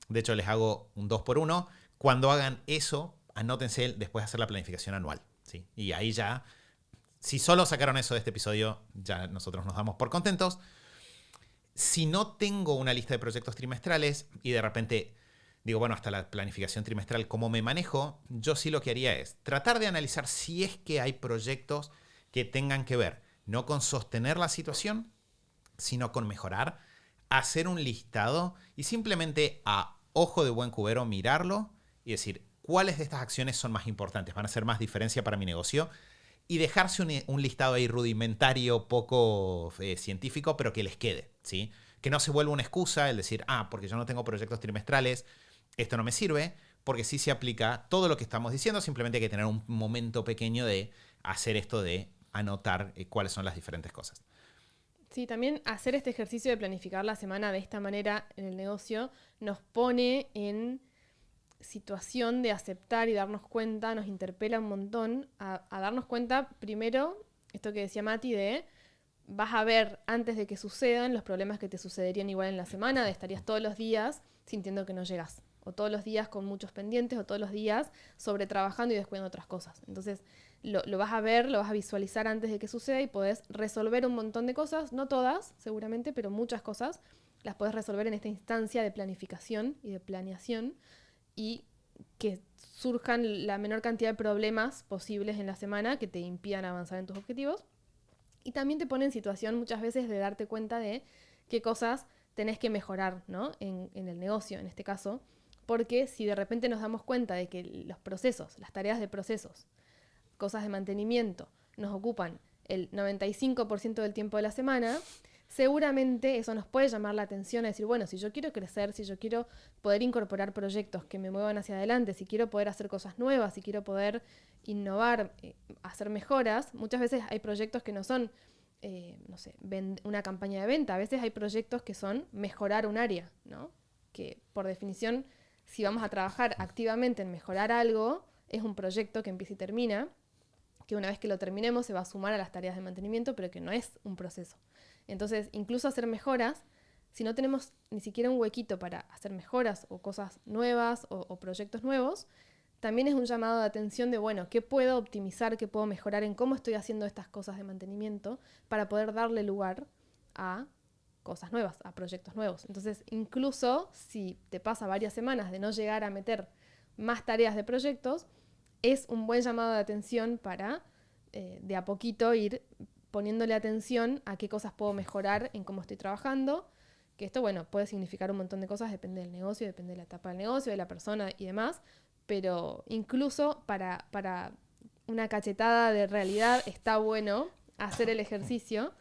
De hecho, les hago un 2x1. Cuando hagan eso, anótense después de hacer la planificación anual, ¿sí? Y ahí ya, si solo sacaron eso de este episodio, ya nosotros nos damos por contentos. Si no tengo una lista de proyectos trimestrales y de repente digo, bueno, hasta la planificación trimestral, ¿cómo me manejo? Yo sí lo que haría es tratar de analizar si es que hay proyectos que tengan que ver no con sostener la situación, sino con mejorar, hacer un listado y simplemente a ojo de buen cubero mirarlo y decir, ¿cuáles de estas acciones son más importantes? ¿Van a hacer más diferencia para mi negocio? Y dejarse un listado ahí rudimentario, poco científico, pero que les quede, ¿sí? Que no se vuelva una excusa el decir, porque yo no tengo proyectos trimestrales, esto no me sirve, porque sí se aplica todo lo que estamos diciendo, simplemente hay que tener un momento pequeño de hacer esto de anotar cuáles son las diferentes cosas. Sí, también hacer este ejercicio de planificar la semana de esta manera en el negocio nos pone en situación de aceptar y darnos cuenta, nos interpela un montón a darnos cuenta, primero, esto que decía Mati, de vas a ver antes de que sucedan los problemas que te sucederían igual en la semana, de estarías todos los días sintiendo que no llegas, o todos los días con muchos pendientes, o todos los días sobretrabajando y descuidando otras cosas. Entonces lo vas a ver, lo vas a visualizar antes de que suceda y podés resolver un montón de cosas, no todas seguramente, pero muchas cosas las podés resolver en esta instancia de planificación y de planeación, y que surjan la menor cantidad de problemas posibles en la semana que te impidan avanzar en tus objetivos. Y también te pone en situación muchas veces de darte cuenta de qué cosas tenés que mejorar, ¿no? en el negocio, en este caso. Porque si de repente nos damos cuenta de que los procesos, las tareas de procesos, cosas de mantenimiento, nos ocupan el 95% del tiempo de la semana, seguramente eso nos puede llamar la atención a decir, bueno, si yo quiero crecer, si yo quiero poder incorporar proyectos que me muevan hacia adelante, si quiero poder hacer cosas nuevas, si quiero poder innovar, hacer mejoras, muchas veces hay proyectos que no son, no sé, una campaña de venta, a veces hay proyectos que son mejorar un área, ¿no? Que por definición, si vamos a trabajar activamente en mejorar algo, es un proyecto que empieza y termina, que una vez que lo terminemos se va a sumar a las tareas de mantenimiento, pero que no es un proceso. Entonces, incluso hacer mejoras, si no tenemos ni siquiera un huequito para hacer mejoras o cosas nuevas o proyectos nuevos, también es un llamado de atención de, bueno, ¿qué puedo optimizar, qué puedo mejorar en cómo estoy haciendo estas cosas de mantenimiento para poder darle lugar a cosas nuevas, a proyectos nuevos? Entonces, incluso si te pasa varias semanas de no llegar a meter más tareas de proyectos, es un buen llamado de atención para de a poquito ir poniéndole atención a qué cosas puedo mejorar en cómo estoy trabajando, que esto, bueno, puede significar un montón de cosas, depende del negocio, depende de la etapa del negocio, de la persona y demás, pero incluso para una cachetada de realidad está bueno hacer el ejercicio.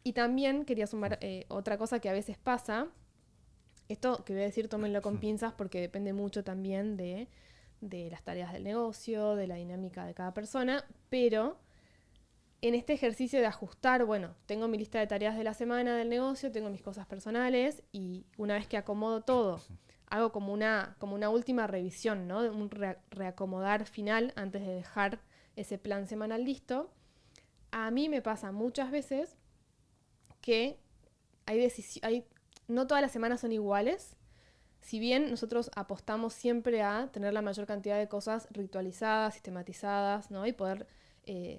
Y también quería sumar otra cosa que a veces pasa, esto que voy a decir tómenlo con pinzas porque depende mucho también de las tareas del negocio, de la dinámica de cada persona, pero en este ejercicio de ajustar, bueno, tengo mi lista de tareas de la semana del negocio, tengo mis cosas personales y una vez que acomodo todo, hago como una última revisión, ¿no? Un reacomodar final antes de dejar ese plan semanal listo. A mí me pasa muchas veces que no todas las semanas son iguales. Si bien nosotros apostamos siempre a tener la mayor cantidad de cosas ritualizadas, sistematizadas, ¿no? Y poder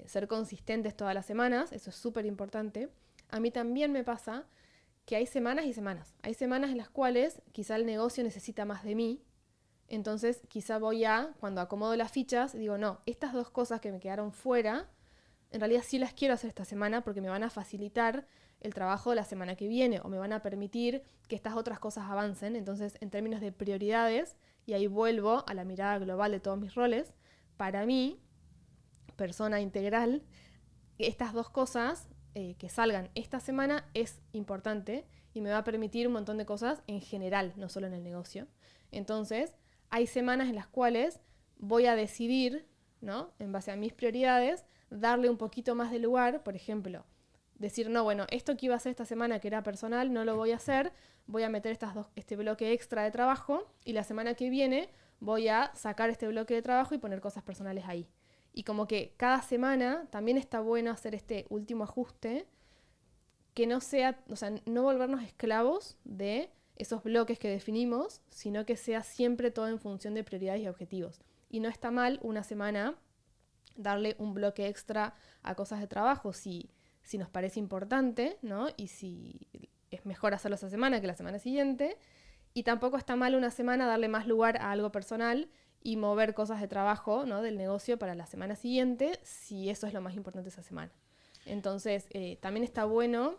ser consistentes todas las semanas, eso es súper importante. A mí también me pasa que hay semanas y semanas. Hay semanas en las cuales quizá el negocio necesita más de mí, entonces quizá cuando acomodo las fichas, digo, no, estas dos cosas que me quedaron fuera, en realidad sí las quiero hacer esta semana porque me van a facilitar el trabajo de la semana que viene o me van a permitir que estas otras cosas avancen. Entonces, en términos de prioridades, y ahí vuelvo a la mirada global de todos mis roles, para mí, persona integral, estas dos cosas que salgan esta semana es importante y me va a permitir un montón de cosas en general, no solo en el negocio. Entonces, hay semanas en las cuales voy a decidir, ¿no? En base a mis prioridades, darle un poquito más de lugar, por ejemplo, decir, no, bueno, esto que iba a hacer esta semana que era personal, no lo voy a hacer, voy a meter este bloque extra de trabajo y la semana que viene voy a sacar este bloque de trabajo y poner cosas personales ahí. Y como que cada semana también está bueno hacer este último ajuste, que no sea, o sea, no volvernos esclavos de esos bloques que definimos, sino que sea siempre todo en función de prioridades y objetivos. Y no está mal una semana darle un bloque extra a cosas de trabajo si nos parece importante, ¿no? Y si es mejor hacerlo esa semana que la semana siguiente. Y tampoco está mal una semana darle más lugar a algo personal y mover cosas de trabajo, ¿no? Del negocio para la semana siguiente, si eso es lo más importante esa semana. Entonces, también está bueno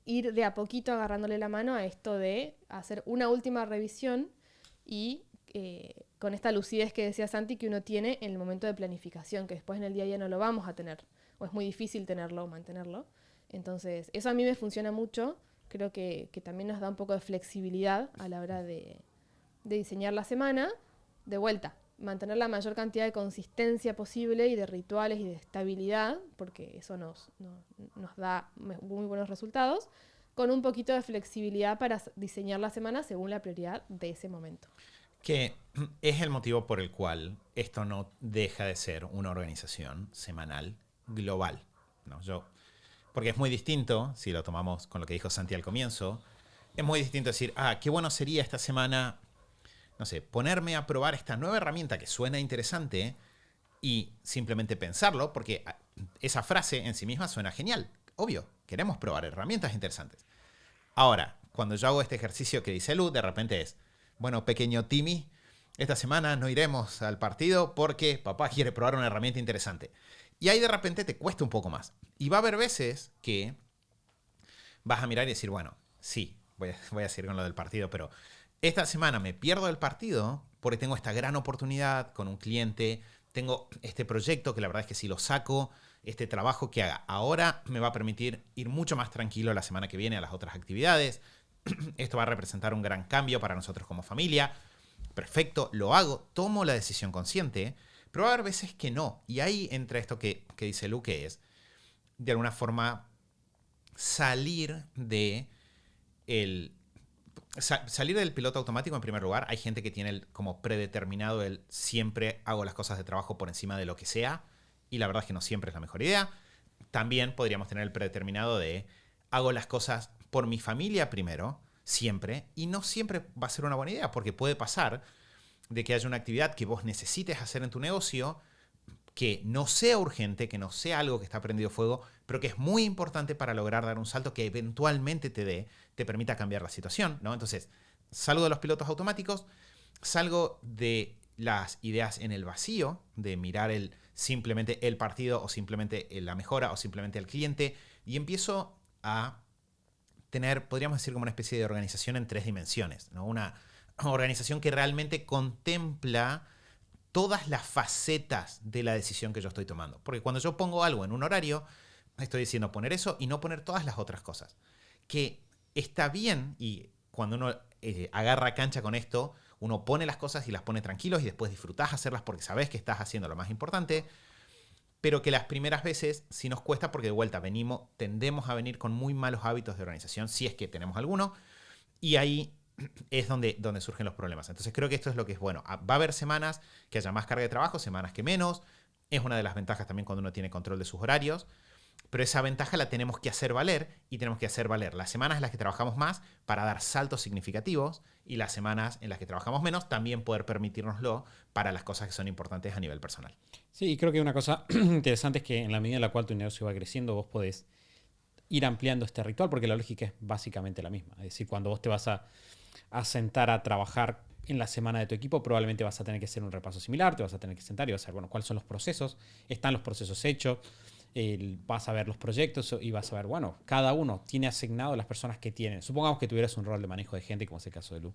ir de a poquito agarrándole la mano a esto de hacer una última revisión y con esta lucidez que decía Santi que uno tiene en el momento de planificación, que después en el día a día no lo vamos a tener, o es muy difícil tenerlo o mantenerlo. Entonces, eso a mí me funciona mucho. Creo que también nos da un poco de flexibilidad a la hora de diseñar la semana. De vuelta, mantener la mayor cantidad de consistencia posible y de rituales y de estabilidad, porque eso nos da muy buenos resultados, con un poquito de flexibilidad para diseñar la semana según la prioridad de ese momento. Que es el motivo por el cual esto no deja de ser una organización semanal global, ¿no? Porque es muy distinto, si lo tomamos con lo que dijo Santi al comienzo, es muy distinto decir, qué bueno sería esta semana, no sé, ponerme a probar esta nueva herramienta que suena interesante y simplemente pensarlo, porque esa frase en sí misma suena genial. Obvio, queremos probar herramientas interesantes. Ahora, cuando yo hago este ejercicio que dice Lu, de repente es, bueno, pequeño Timmy, esta semana no iremos al partido porque papá quiere probar una herramienta interesante. Y ahí de repente te cuesta un poco más. Y va a haber veces que vas a mirar y decir, bueno, sí, voy a seguir con lo del partido, pero esta semana me pierdo el partido porque tengo esta gran oportunidad con un cliente, tengo este proyecto que la verdad es que si lo saco este trabajo que haga ahora me va a permitir ir mucho más tranquilo la semana que viene a las otras actividades. Esto va a representar un gran cambio para nosotros como familia. Perfecto, lo hago, tomo la decisión consciente, pero va a haber veces que no. Y ahí entra esto que dice Lu, que es, de alguna forma, salir del piloto automático en primer lugar. Hay gente que tiene como predeterminado el siempre hago las cosas de trabajo por encima de lo que sea, y la verdad es que no siempre es la mejor idea. También podríamos tener el predeterminado de hago las cosas por mi familia primero, siempre, y no siempre va a ser una buena idea, porque puede pasar de que haya una actividad que vos necesites hacer en tu negocio que no sea urgente, que no sea algo que está prendido fuego, pero que es muy importante para lograr dar un salto que eventualmente te permita cambiar la situación, ¿no? Entonces, salgo de los pilotos automáticos, salgo de las ideas en el vacío, de mirar simplemente el partido o simplemente la mejora o simplemente el cliente, y empiezo a tener, podríamos decir, como una especie de organización en 3 dimensiones, ¿no? Una organización que realmente contempla todas las facetas de la decisión que yo estoy tomando. Porque cuando yo pongo algo en un horario, estoy diciendo poner eso y no poner todas las otras cosas. Que está bien, y cuando uno agarra cancha con esto, uno pone las cosas y las pone tranquilos y después disfrutás hacerlas porque sabes que estás haciendo lo más importante, pero que las primeras veces sí nos cuesta porque de vuelta tendemos a venir con muy malos hábitos de organización, si es que tenemos alguno, y ahí es donde surgen los problemas. Entonces creo que esto es lo que es bueno. Va a haber semanas que haya más carga de trabajo, semanas que menos. Es una de las ventajas también cuando uno tiene control de sus horarios. Pero esa ventaja la tenemos que hacer valer, y tenemos que hacer valer las semanas en las que trabajamos más para dar saltos significativos, y las semanas en las que trabajamos menos también poder permitirnoslo para las cosas que son importantes a nivel personal. Sí, y creo que una cosa interesante es que en la medida en la cual tu negocio va creciendo, vos podés ir ampliando este ritual, porque la lógica es básicamente la misma. Es decir, cuando vos te vas a sentar a trabajar en la semana de tu equipo, probablemente vas a tener que hacer un repaso similar, te vas a tener que sentar y vas a ver, bueno, cuáles son los procesos, están los procesos hechos, vas a ver los proyectos y vas a ver, bueno, cada uno tiene asignado las personas que tienen. Supongamos que tuvieras un rol de manejo de gente, como es el caso de Lu.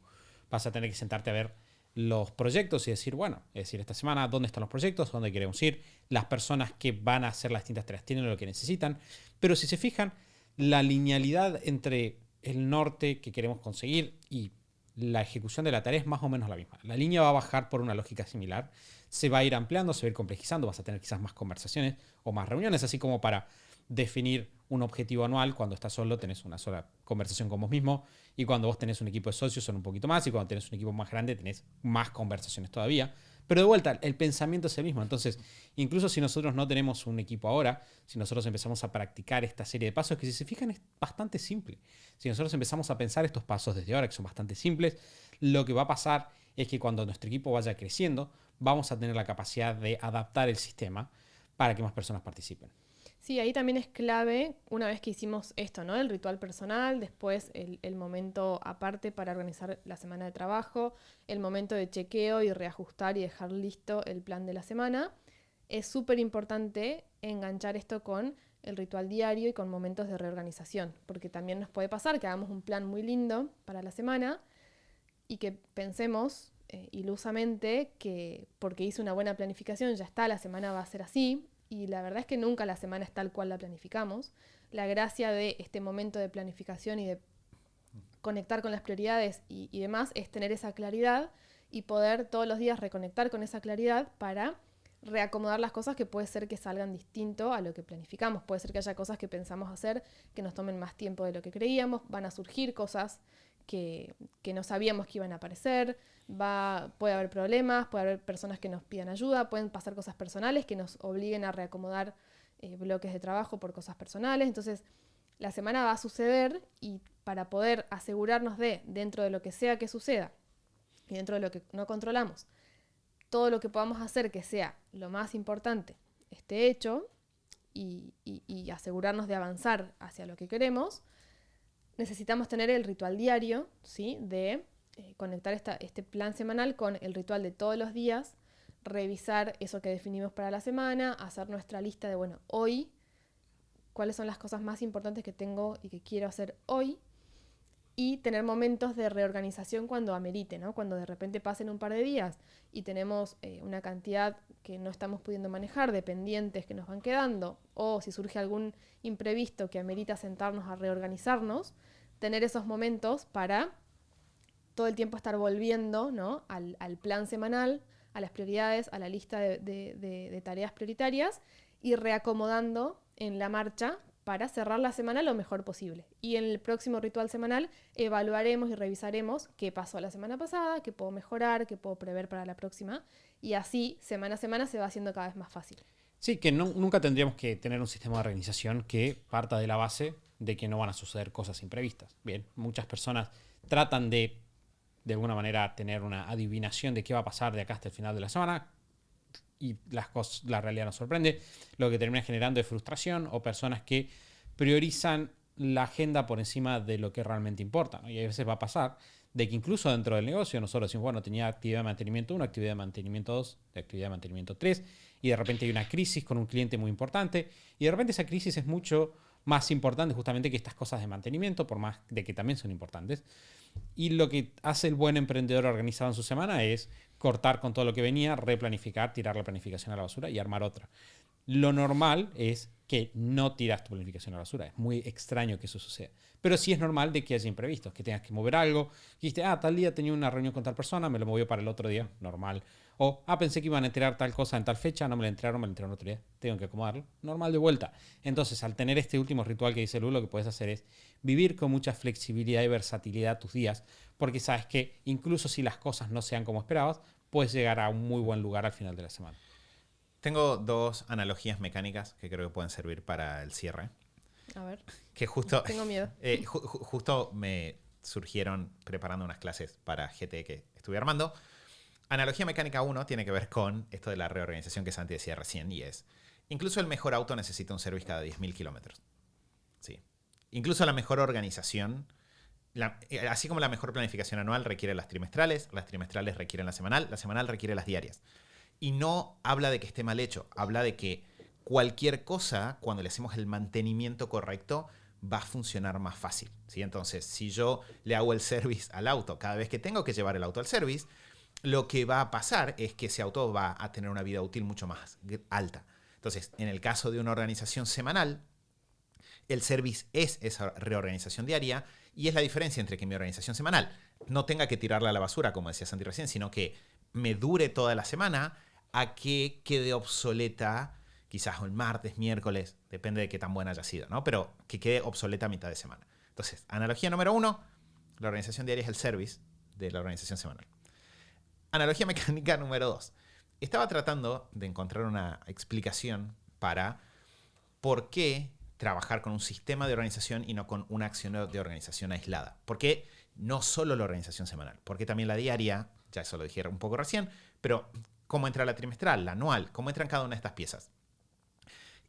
Vas a tener que sentarte a ver los proyectos y decir, bueno, es decir, esta semana, ¿dónde están los proyectos? ¿Dónde queremos ir? Las personas que van a hacer las distintas tareas tienen lo que necesitan. Pero si se fijan, la linealidad entre el norte que queremos conseguir y la ejecución de la tarea es más o menos la misma. La línea va a bajar por una lógica similar, se va a ir ampliando, se va a ir complejizando, vas a tener quizás más conversaciones o más reuniones, así como para definir un objetivo anual. Cuando estás solo tenés una sola conversación con vos mismo, y cuando vos tenés un equipo de socios son un poquito más, y cuando tenés un equipo más grande tenés más conversaciones todavía. Pero de vuelta, el pensamiento es el mismo. Entonces, incluso si nosotros no tenemos un equipo ahora, si nosotros empezamos a practicar esta serie de pasos, que si se fijan es bastante simple. Si nosotros empezamos a pensar estos pasos desde ahora, que son bastante simples, lo que va a pasar es que cuando nuestro equipo vaya creciendo, vamos a tener la capacidad de adaptar el sistema para que más personas participen. Sí, ahí también es clave, una vez que hicimos esto, ¿no? El ritual personal, después el momento aparte para organizar la semana de trabajo, el momento de chequeo y reajustar y dejar listo el plan de la semana. Es súper importante enganchar esto con el ritual diario y con momentos de reorganización, porque también nos puede pasar que hagamos un plan muy lindo para la semana y que pensemos ilusamente que porque hice una buena planificación ya está, la semana va a ser así. Y la verdad es que nunca la semana es tal cual la planificamos. La gracia de este momento de planificación y de conectar con las prioridades y demás es tener esa claridad y poder todos los días reconectar con esa claridad para reacomodar las cosas que puede ser que salgan distinto a lo que planificamos. Puede ser que haya cosas que pensamos hacer que nos tomen más tiempo de lo que creíamos, van a surgir cosas que no sabíamos que iban a aparecer, puede haber problemas, puede haber personas que nos pidan ayuda, pueden pasar cosas personales que nos obliguen a reacomodar bloques de trabajo por cosas personales. Entonces, la semana va a suceder, y para poder asegurarnos dentro de lo que sea que suceda y dentro de lo que no controlamos, todo lo que podamos hacer que sea lo más importante esté hecho y asegurarnos de avanzar hacia lo que queremos, necesitamos tener el ritual diario, ¿sí? De conectar este plan semanal con el ritual de todos los días, revisar eso que definimos para la semana, hacer nuestra lista de, bueno, hoy, cuáles son las cosas más importantes que tengo y que quiero hacer hoy, y tener momentos de reorganización cuando amerite, ¿no? Cuando de repente pasen un par de días y tenemos una cantidad que no estamos pudiendo manejar, de pendientes que nos van quedando, o si surge algún imprevisto que amerita sentarnos a reorganizarnos, tener esos momentos para todo el tiempo estar volviendo, ¿no? al plan semanal, a las prioridades, a la lista de tareas prioritarias y reacomodando en la marcha para cerrar la semana lo mejor posible. Y en el próximo ritual semanal evaluaremos y revisaremos qué pasó la semana pasada, qué puedo mejorar, qué puedo prever para la próxima. Y así, semana a semana, se va haciendo cada vez más fácil. Sí, que nunca tendríamos que tener un sistema de organización que parta de la base de que no van a suceder cosas imprevistas. Bien, muchas personas tratan de alguna manera tener una adivinación de qué va a pasar de acá hasta el final de la semana, y la realidad nos sorprende, lo que termina generando es frustración o personas que priorizan la agenda por encima de lo que realmente importa, ¿no? Y a veces va a pasar de que incluso dentro del negocio nosotros decimos, bueno, tenía actividad de mantenimiento 1, actividad de mantenimiento 2, actividad de mantenimiento 3, y de repente hay una crisis con un cliente muy importante, y de repente esa crisis es mucho más importante justamente que estas cosas de mantenimiento, por más de que también son importantes. Y lo que hace el buen emprendedor organizado en su semana es cortar con todo lo que venía, replanificar, tirar la planificación a la basura y armar otra. Lo normal es que no tiras tu planificación a la basura. Es muy extraño que eso suceda. Pero sí es normal de que haya imprevistos, que tengas que mover algo. Y dijiste, tal día tenía una reunión con tal persona, me lo movió para el otro día, normal. O, pensé que iban a entregar tal cosa en tal fecha, no me la entregaron, me la entregaron otro día. Tengo que acomodarlo. Normal de vuelta. Entonces, al tener este último ritual que dice Lu, lo que puedes hacer es vivir con mucha flexibilidad y versatilidad tus días, porque sabes que incluso si las cosas no sean como esperabas, puedes llegar a un muy buen lugar al final de la semana. Tengo 2 analogías mecánicas que creo que pueden servir para el cierre. A ver. Que justo, Tengo miedo. Justo me surgieron preparando unas clases para GT que estuve armando. Analogía mecánica 1 tiene que ver con esto de la reorganización que Santi decía recién, y es, incluso el mejor auto necesita un service cada 10.000 kilómetros. Sí. Incluso la mejor organización, así como la mejor planificación anual requiere las trimestrales requieren la semanal requiere las diarias. Y no habla de que esté mal hecho, habla de que cualquier cosa, cuando le hacemos el mantenimiento correcto, va a funcionar más fácil, ¿sí? Entonces, si yo le hago el service al auto cada vez que tengo que llevar el auto al service, lo que va a pasar es que ese auto va a tener una vida útil mucho más alta. Entonces, en el caso de una organización semanal, el service es esa reorganización diaria, y es la diferencia entre que mi organización semanal no tenga que tirarla a la basura, como decía Santi recién, sino que me dure toda la semana, a que quede obsoleta quizás el martes, miércoles, depende de qué tan buena haya sido, ¿no? Pero que quede obsoleta a mitad de semana. Entonces, analogía número 1, la organización diaria es el service de la organización semanal. Analogía mecánica número 2. Estaba tratando de encontrar una explicación para por qué trabajar con un sistema de organización y no con una acción de organización aislada. ¿Por qué no solo la organización semanal? ¿Por qué también la diaria? Ya eso lo dije un poco recién, pero ¿cómo entra la trimestral, la anual? ¿Cómo entran cada una de estas piezas?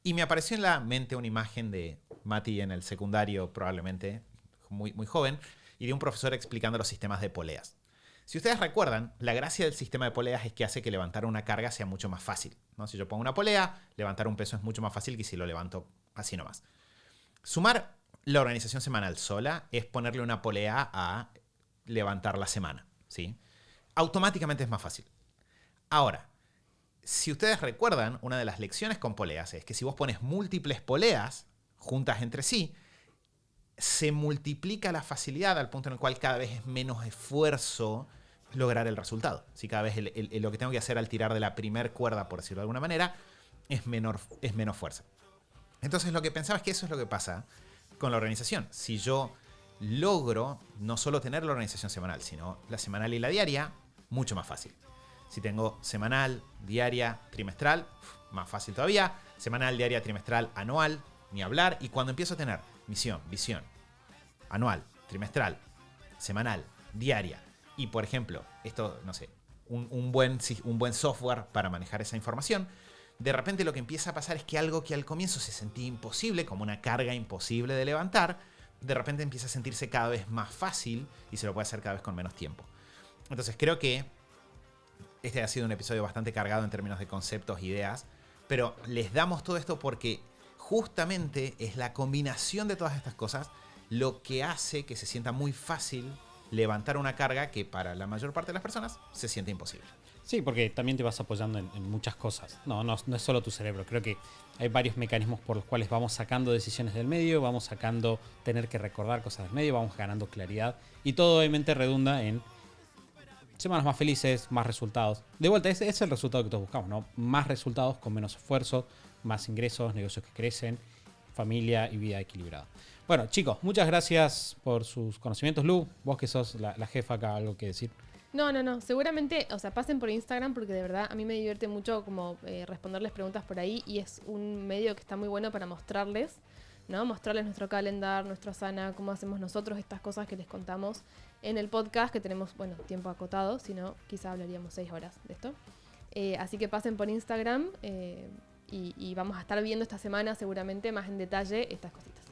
Y me apareció en la mente una imagen de Mati en el secundario, probablemente muy, muy joven, y de un profesor explicando los sistemas de poleas. Si ustedes recuerdan, la gracia del sistema de poleas es que hace que levantar una carga sea mucho más fácil, ¿no? Si yo pongo una polea, levantar un peso es mucho más fácil que si lo levanto así nomás. Sumar la organización semanal sola es ponerle una polea a levantar la semana, ¿sí? Automáticamente es más fácil. Ahora, si ustedes recuerdan, una de las lecciones con poleas es que si vos pones múltiples poleas juntas entre sí, se multiplica la facilidad al punto en el cual cada vez es menos esfuerzo lograr el resultado. Si cada vez lo que tengo que hacer al tirar de la primer cuerda, por decirlo de alguna manera, es menos fuerza. Entonces lo que pensaba es que eso es lo que pasa con la organización. Si yo logro no solo tener la organización semanal, sino la semanal y la diaria, mucho más fácil. Si tengo semanal, diaria, trimestral, más fácil todavía. Semanal, diaria, trimestral, anual, ni hablar. Y cuando empiezo a tener misión, visión, anual, trimestral, semanal, diaria, y por ejemplo, esto, no sé, un buen software para manejar esa información, de repente lo que empieza a pasar es que algo que al comienzo se sentía imposible, como una carga imposible de levantar, de repente empieza a sentirse cada vez más fácil y se lo puede hacer cada vez con menos tiempo. Entonces creo que este ha sido un episodio bastante cargado en términos de conceptos e ideas, pero les damos todo esto porque justamente es la combinación de todas estas cosas lo que hace que se sienta muy fácil levantar una carga que para la mayor parte de las personas se siente imposible. Sí, porque también te vas apoyando en muchas cosas. No es solo tu cerebro. Creo que hay varios mecanismos por los cuales vamos sacando decisiones del medio, vamos sacando tener que recordar cosas del medio, vamos ganando claridad. Y todo obviamente redunda en semanas más felices, más resultados. De vuelta, ese es el resultado que todos buscamos, ¿no? Más resultados con menos esfuerzo, más ingresos, negocios que crecen, familia y vida equilibrada. Bueno, chicos, muchas gracias por sus conocimientos. Lu, vos que sos la jefa acá, algo que decir. No. Seguramente, o sea, pasen por Instagram porque de verdad a mí me divierte mucho como responderles preguntas por ahí y es un medio que está muy bueno para mostrarles, ¿no? Mostrarles nuestro calendar, nuestro Asana, cómo hacemos nosotros estas cosas que les contamos en el podcast, que tenemos, bueno, tiempo acotado, si no, quizá hablaríamos 6 horas de esto. Así que pasen por Instagram y vamos a estar viendo esta semana seguramente más en detalle estas cositas.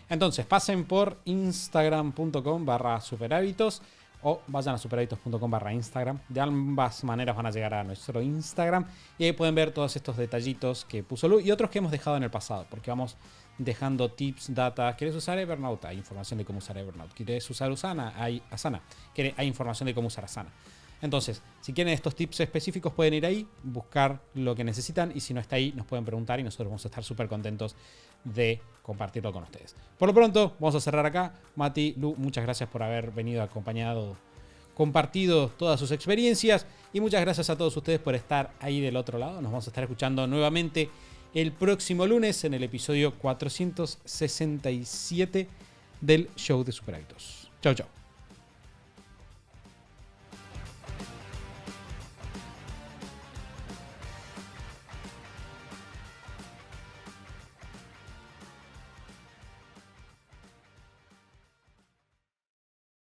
Entonces, pasen por instagram.com/superhábitos o vayan a superhábitos.com/Instagram. De ambas maneras van a llegar a nuestro Instagram y ahí pueden ver todos estos detallitos que puso Lu y otros que hemos dejado en el pasado, porque vamos dejando tips, data. ¿Quieres usar Evernote? Hay información de cómo usar Evernote. ¿Quieres usar Asana? Hay Asana. Hay información de cómo usar Asana. Entonces, si quieren estos tips específicos, pueden ir ahí, buscar lo que necesitan y si no está ahí, nos pueden preguntar y nosotros vamos a estar súper contentos de compartirlo con ustedes. Por lo pronto, vamos a cerrar acá. Mati, Lu, muchas gracias por haber venido compartido todas sus experiencias y muchas gracias a todos ustedes por estar ahí del otro lado. Nos vamos a estar escuchando nuevamente el próximo lunes en el episodio 467 del Show de Superhábitos. Chau, chau.